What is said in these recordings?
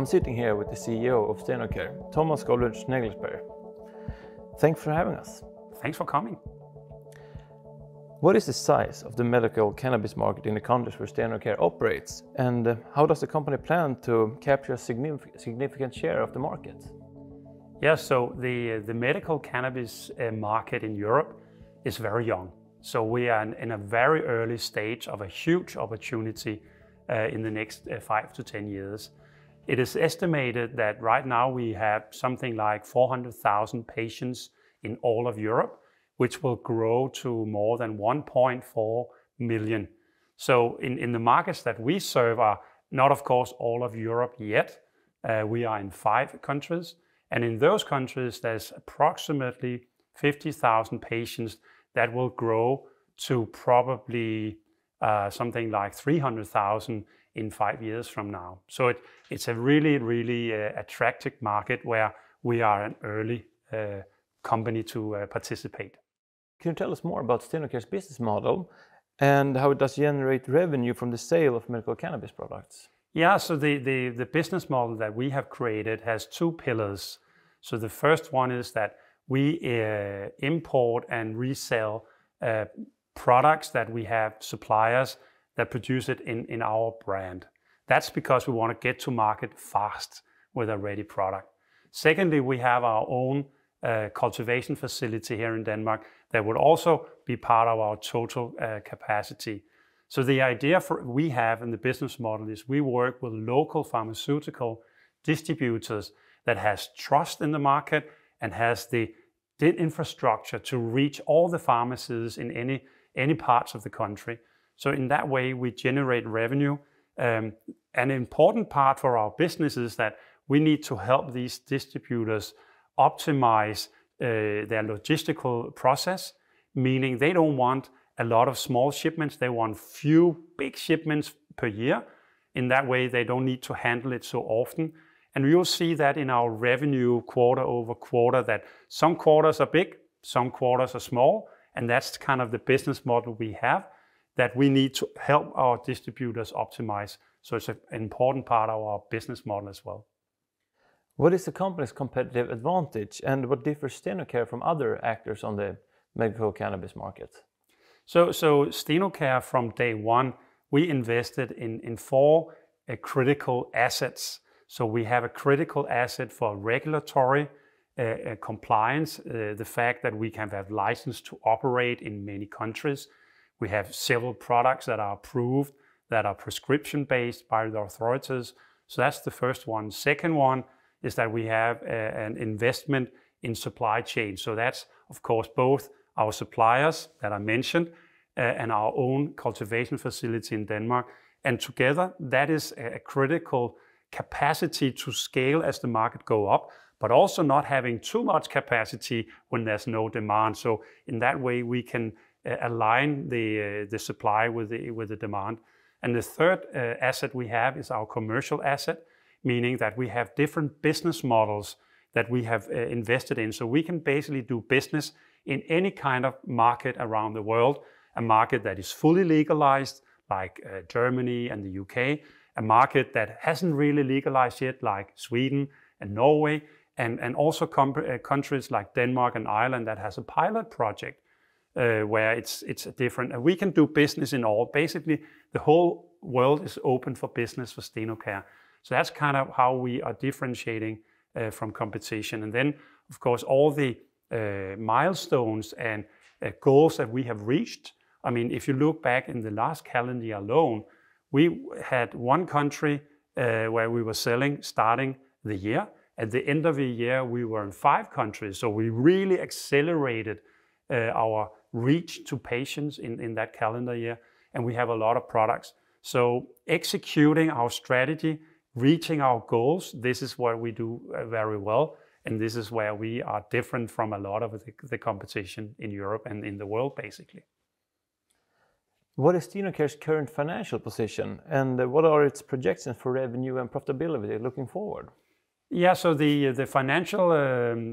I'm sitting here with the CEO of Stenocare, Thomas Nagelsberg. Thanks for having us. Thanks for coming. What is the size of the medical cannabis market in the countries where Stenocare operates, and how does the company plan to capture a significant share of the market? Yeah, so the medical cannabis market in Europe is very young. So we are in a very early stage of a huge opportunity in the next 5 to 10 years. It is estimated that right now we have something like 400,000 patients in all of Europe, which will grow to more than 1.4 million. So in the markets that we serve are not, of course, all of Europe yet. We are in 5 countries. And in those countries, there's approximately 50,000 patients that will grow to probably something like 300,000 in 5 years from now. So it's a really attractive market where we are an early company to participate. Can you tell us more about Stenocare's business model and how it does generate revenue from the sale of medical cannabis products? Yeah, so the business model that we have created has 2 pillars. So the first one is that we import and resell products that we have suppliers that produce it in our brand. That's because we want to get to market fast with a ready product. Secondly, we have our own cultivation facility here in Denmark that would also be part of our total capacity. So the idea we have in the business model is we work with local pharmaceutical distributors that has trust in the market and has the infrastructure to reach all the pharmacies in any parts of the country. So in that way, we generate revenue. An important part for our business is that we need to help these distributors optimize their logistical process, meaning they don't want a lot of small shipments. They want few big shipments per year. In that way, they don't need to handle it so often. And we will see that in our revenue quarter over quarter, that some quarters are big, some quarters are small. And that's kind of the business model we have, that we need to help our distributors optimize. So it's an important part of our business model as well. What is the company's competitive advantage, and what differs Stenocare from other actors on the medical cannabis market? So Stenocare, from day one, we invested in 4 critical assets. So we have a critical asset for regulatory compliance, the fact that we can have license to operate in many countries. We have several products that are approved, that are prescription-based by the authorities. So that's the first one. Second one is that we have an investment in supply chain. So that's, of course, both our suppliers that I mentioned and our own cultivation facility in Denmark. And together, that is a critical capacity to scale as the market go up, but also not having too much capacity when there's no demand. So in that way, we can align the supply with the demand. And the third asset we have is our commercial asset, meaning that we have different business models that we have invested in. So we can basically do business in any kind of market around the world, a market that is fully legalized, like Germany and the UK, a market that hasn't really legalized yet, like Sweden and Norway, and also countries like Denmark and Ireland that has a pilot project where it's different. And we can do business in all. Basically, the whole world is open for business for Stenocare. So that's kind of how we are differentiating from competition. And then, of course, all the milestones and goals that we have reached. I mean, if you look back in the last calendar year alone, we had 1 country where we were selling starting the year. At the end of the year, we were in 5 countries. So we really accelerated our reach to patients in that calendar year. And we have a lot of products. So executing our strategy, reaching our goals, this is what we do very well. And this is where we are different from a lot of the competition in Europe and in the world, basically. What is Stenocare's current financial position, and what are its projections for revenue and profitability looking forward? Yeah, so the financial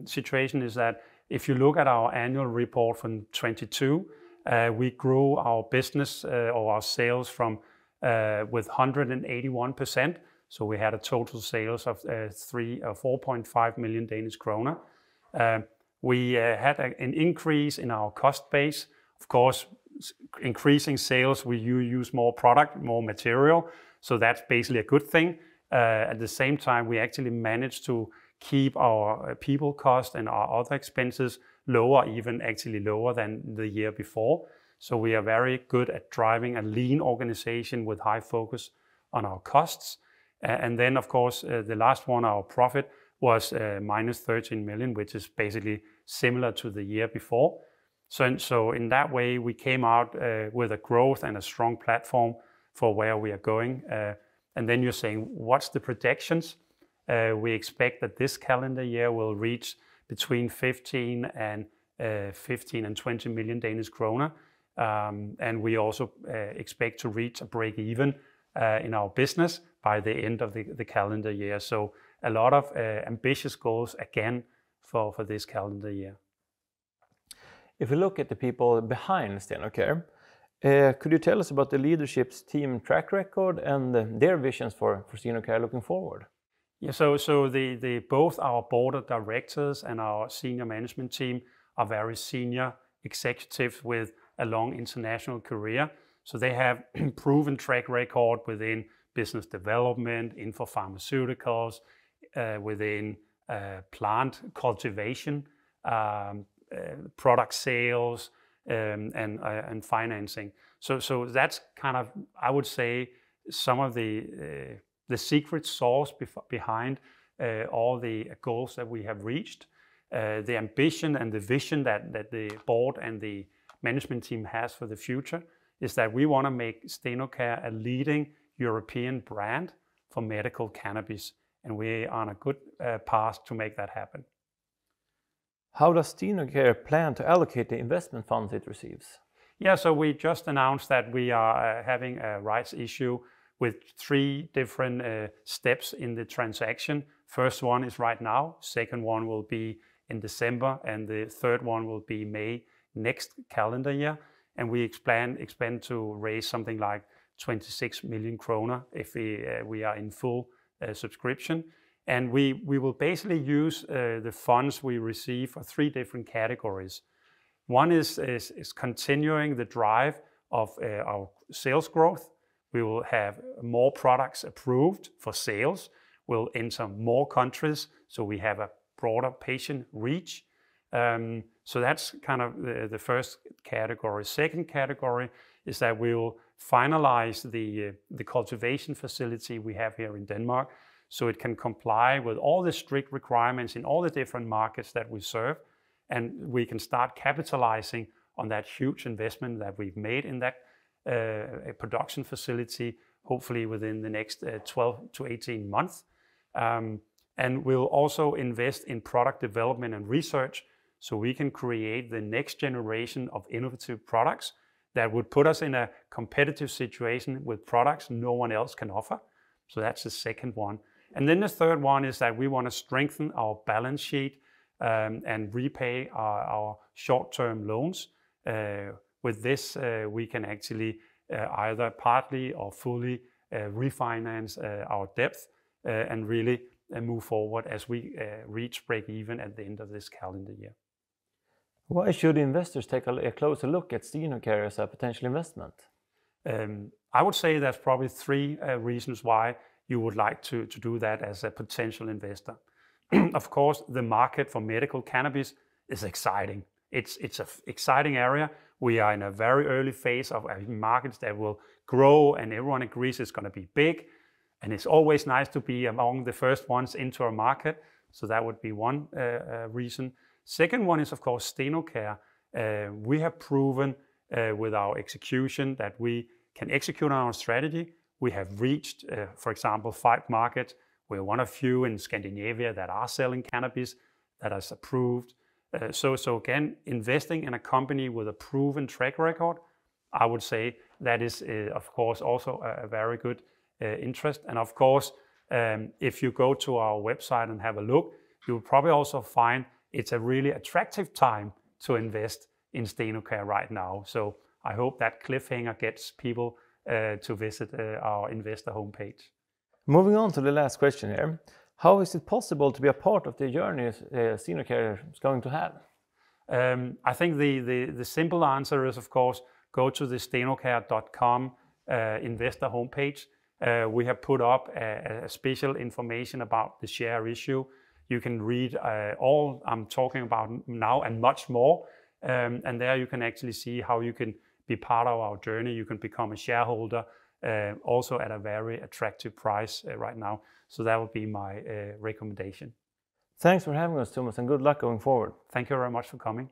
situation is that if you look at our annual report from 22, we grew our business or our sales from with 181%. So we had a total sales of 4.5 million Danish kroner. We had an increase in our cost base. Of course, increasing sales, we use more product, more material. So that's basically a good thing. At the same time, we actually managed to keep our people cost and our other expenses lower, even actually lower than the year before. So we are very good at driving a lean organization with high focus on our costs. And then, of course, the last one, our profit, was minus 13 million, which is basically similar to the year before. So in that way, we came out with a growth and a strong platform for where we are going. And then you're saying, what's the projections? We expect that this calendar year will reach between 15 and 20 million Danish kroner. And we also expect to reach a break even in our business by the end of the calendar year. So a lot of ambitious goals again for this calendar year. If we look at the people behind Stenocare, could you tell us about the leadership's team track record and their visions for Stenocare looking forward? Yeah, so both our board of directors and our senior management team are very senior executives with a long international career. So they have proven track record within business development, info pharmaceuticals, within plant cultivation, product sales, and financing. So that's kind of, I would say, some of the secret sauce behind all the goals that we have reached. The ambition and the vision that the board and the management team has for the future is that we want to make Stenocare a leading European brand for medical cannabis, and we are on a good path to make that happen. How does Stenocare plan to allocate the investment funds it receives? Yeah, so we just announced that we are having a rights issue with 3 different steps in the transaction. First one is right now, second one will be in December, and the third one will be May next calendar year. And we expand to raise something like 26 million kroner if we are in full subscription. And we will basically use the funds we receive for 3 different categories. One is continuing the drive of our sales growth. We will have more products approved for sales. We'll enter more countries, so we have a broader patient reach. So that's kind of the first category. Second category is that we will finalize the cultivation facility we have here in Denmark, so it can comply with all the strict requirements in all the different markets that we serve, and we can start capitalizing on that huge investment that we've made in that production facility, hopefully within the next 12 to 18 months. And we'll also invest in product development and research, so we can create the next generation of innovative products that would put us in a competitive situation with products no one else can offer. So that's the second one. And then the third one is that we want to strengthen our balance sheet and repay our short-term loans. With this, we can actually either partly or fully refinance our debt and really move forward as we reach break even at the end of this calendar year. Why should investors take a closer look at Stenocare as a potential investment? I would say there's probably 3 reasons why you would like to do that as a potential investor. Of course, the market for medical cannabis is exciting. It's an exciting area. We are in a very early phase of markets that will grow, and everyone agrees it's going to be big. And it's always nice to be among the first ones into a market. So that would be one reason. Second one is, of course, Stenocare. We have proven with our execution that we can execute on our strategy. We have reached, for example, 5 markets. We're one of few in Scandinavia that are selling cannabis that is approved. So again, investing in a company with a proven track record, I would say that is, of course, also a very good interest. And of course, if you go to our website and have a look, you will probably also find it's a really attractive time to invest in Stenocare right now. So I hope that cliffhanger gets people to visit our investor homepage. Moving on to the last question here. How is it possible to be a part of the journey Stenocare is going to have? I think the simple answer is, of course, go to the Stenocare.com investor homepage. We have put up a special information about the share issue. You can read all I'm talking about now and much more. And there you can actually see how you can be part of our journey. You can become a shareholder also at a very attractive price right now. So that would be my recommendation. Thanks for having us, Thomas, and good luck going forward. Thank you very much for coming.